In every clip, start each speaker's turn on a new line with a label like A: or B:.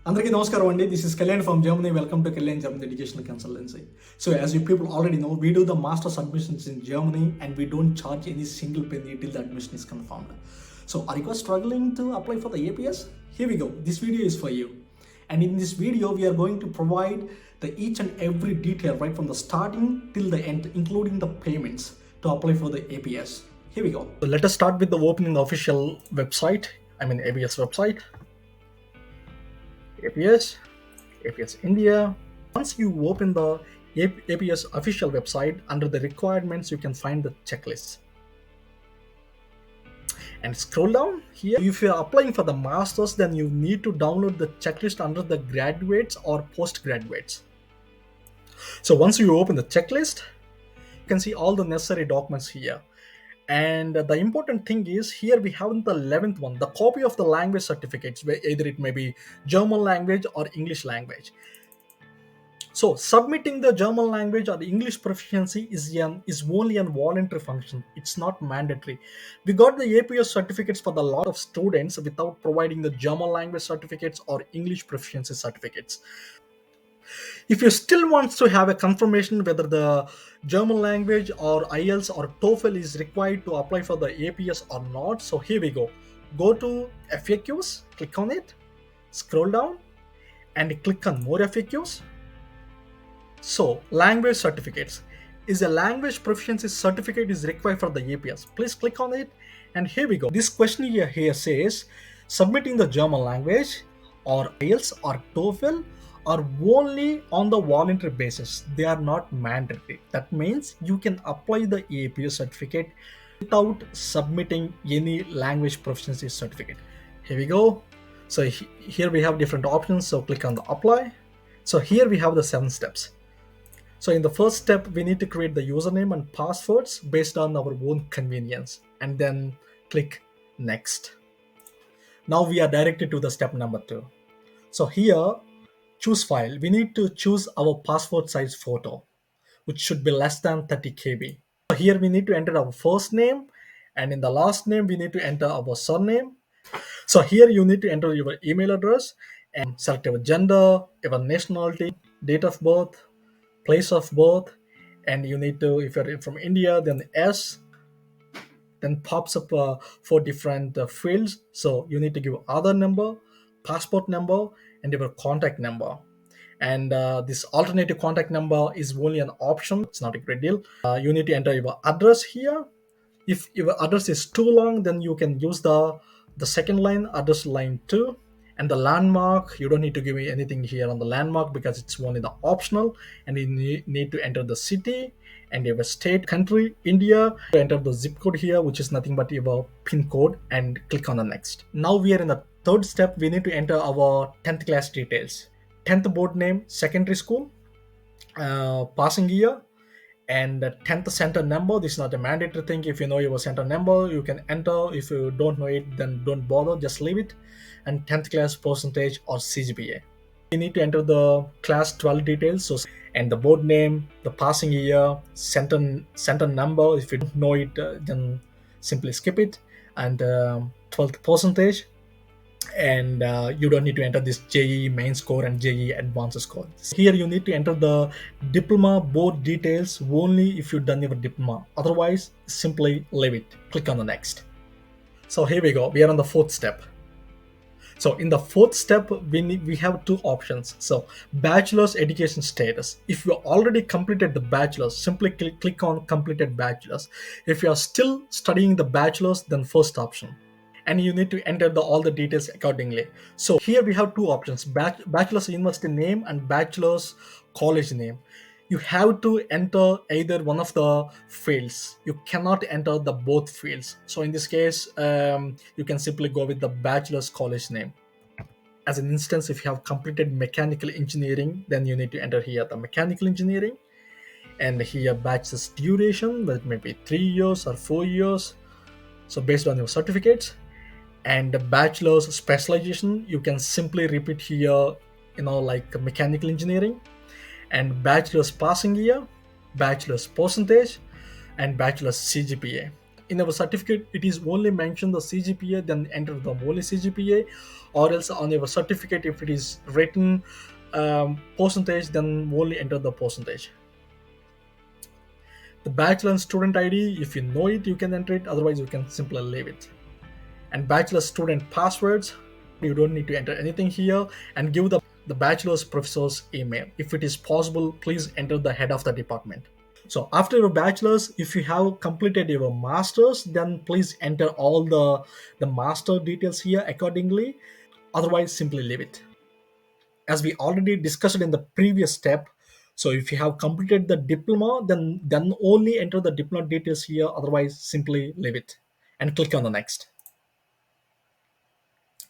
A: Andarki namaskaram andi. This is Kalyan from Germany. Welcome to Kalyan German Educational Consultancy. So as you people already know, we do the master's admissions in Germany and we don't charge any single penny till the admission is confirmed. So are you struggling to apply for the APS? Here we go. This video is for you. And in this video, we are going to provide the each and every detail right from the starting till the end, including the payments to apply for the APS. Here we go. So let us start with the opening the official website. APS website. APS India. Once you open the APS official website, under the requirements, you can find the checklist. And scroll down here. If you are applying for the masters, then you need to download the checklist under the graduates or postgraduates. So once you open the checklist, you can see all the necessary documents here. And the important thing is here we have the 11th one, the copy of the language certificates, where either it may be German language or English language. So submitting the German language or the English proficiency is only a voluntary function. It's not mandatory. We got the APS certificates for the lot of students without providing the German language certificates or English proficiency certificates. If you still want to have a confirmation whether the German language or IELTS or TOEFL is required to apply for the APS or not, so here we go. Go to FAQs, click on it, scroll down and click on more FAQs. So language certificates. Is a language proficiency certificate is required for the APS? Please click on it and here we go. This question here says submitting the German language or IELTS or TOEFL are only on the voluntary basis. They are not mandatory. That means you can apply the APS certificate without submitting any language proficiency certificate. Here we go. So here we have different options. So click on the apply. So here we have the 7 steps. So in the first step, we need to create the username and passwords based on our own convenience and then click next. Now we are directed to the step number 2. So here, choose file. We need to choose our passport size photo, which should be less than 30 KB. So here we need to enter our first name, and in the last name we need to enter our surname. So here you need to enter your email address and select your gender, your nationality, date of birth, place of birth, and you need to, if you're from India, then S, then pops up 4 different fields. So you need to give Aadhaar number, passport number, and your contact number. And this alternative contact number is only an option. It's not a great deal. You need to enter your address here. If your address is too long, then you can use the second line, address line 2. And the landmark, you don't need to give me anything here on the landmark because it's only the optional. And you need to enter the city and your state, country, India. Enter the zip code here, which is nothing but your pin code, and click on the next. Now we are in the third step. We need to enter our 10th class details. 10th board name, secondary school, passing year, and 10th center number. This is not a mandatory thing. If you know your center number, you can enter. If you don't know it, then don't bother, just leave it. And 10th class percentage or CGPA. You need to enter the class 12 details. So and the board name, the passing year, center number. If you don't know it, then simply skip it. And 12th percentage. And you don't need to enter this JEE main score and JEE advanced score. Here you need to enter the diploma board details only if you've done your diploma. Otherwise, simply leave it. Click on the next. So here we go. We are on the 4th step. So in the 4th step, we have 2 options. So bachelor's education status. If you already completed the bachelor's, simply click on completed bachelor's. If you are still studying the bachelor's, then first option. And you need to enter all the details accordingly. So here we have 2 options, bachelor's university name and bachelor's college name. You have to enter either one of the fields. You cannot enter the both fields. So in this case, you can simply go with the bachelor's college name. As an instance, if you have completed mechanical engineering, then you need to enter here the mechanical engineering, and here bachelor's duration, that may be 3 years or 4 years. So based on your certificates. And the bachelor's specialization, you can simply repeat here, like mechanical engineering, and bachelor's passing year, bachelor's percentage, and bachelor's CGPA. In our certificate, it is only mentioned the CGPA, then enter the only CGPA, or else on your certificate, if it is written percentage, then only enter the percentage. The bachelor student ID, if you know it, you can enter it, otherwise you can simply leave it. And bachelor student passwords, you don't need to enter anything here, and give the bachelor's professor's email. If it is possible, please enter the head of the department. So after your bachelor's, if you have completed your master's, then please enter all the master details here accordingly, otherwise simply leave it. As we already discussed in the previous step, so if you have completed the diploma, then only enter the diploma details here, otherwise simply leave it and click on the next.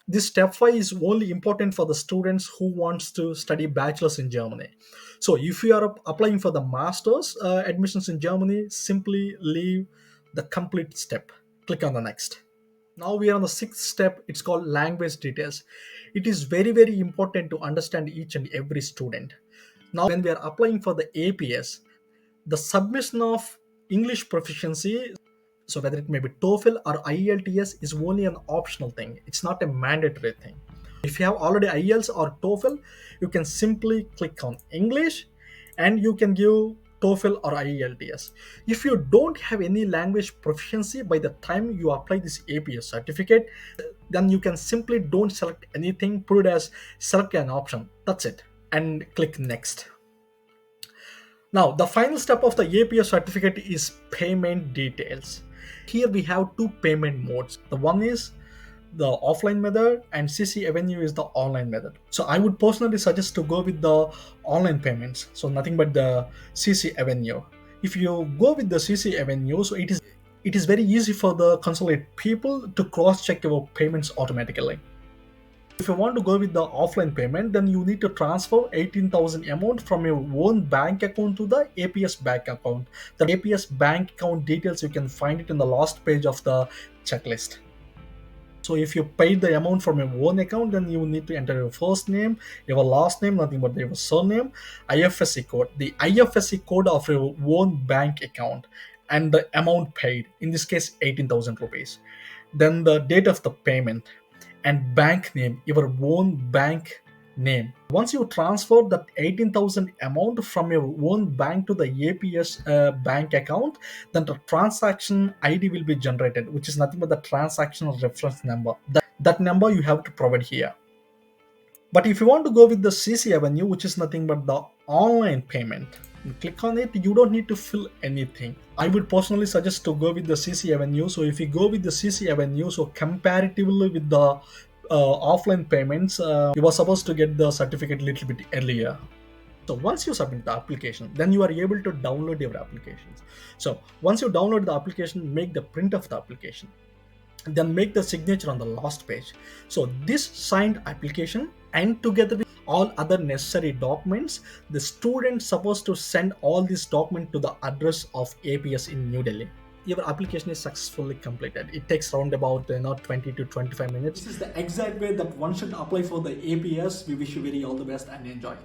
A: This step 5 is only important for the students who wants to study bachelor's in Germany. So if you are applying for the master's admissions in Germany, simply leave the complete step, click on the next. Now we are on the 6th step. It's called language details. It is very important to understand each and every student. Now when we are applying for the APS, the submission of English proficiency, so whether it may be TOEFL or IELTS, is only an optional thing. It's not a mandatory thing. If you have already IELTS or TOEFL, you can simply click on English and you can give TOEFL or IELTS. If you don't have any language proficiency by the time you apply this APS certificate, then you can simply don't select anything, put it as select an option. That's it. And click next. Now, the final step of the APS certificate is payment details. Here we have two payment modes. The one is the offline method and CC Avenue is the online method. So I would personally suggest to go with the online payments. So nothing but the CC Avenue. If you go with the CC Avenue, so it is very easy for the consulate people to cross check your payments automatically. If you want to go with the offline payment, then you need to transfer 18,000 amount from your own bank account to the APS bank account. The APS bank account details, you can find it in the last page of the checklist. So if you paid the amount from your own account, then you need to enter your first name, your last name, nothing but your surname, IFSC code, the IFSC code of your own bank account, and the amount paid, in this case 18,000 rupees. Then the date of the payment and bank name, your own bank name. Once you transfer that 18,000 amount from your own bank to the APS bank account, then the transaction ID will be generated, which is nothing but the transaction reference number. That number you have to provide here. But if you want to go with the CC Avenue, which is nothing but the online payment, you click on it, you don't need to fill anything. I would personally suggest to go with the CC Avenue. So if you go with the CC Avenue, so comparatively with the offline payments, you were supposed to get the certificate a little bit earlier. So once you submit the application, then you are able to download your applications. So once you download the application, make the print of the application, then make the signature on the last page. So this signed application, and together with all other necessary documents, the student supposed to send all these documents to the address of APS in New Delhi. Your application is successfully completed. It takes around about 20 to 25 minutes. This is the exact way that one should apply for the APS. We wish you very all the best and enjoy.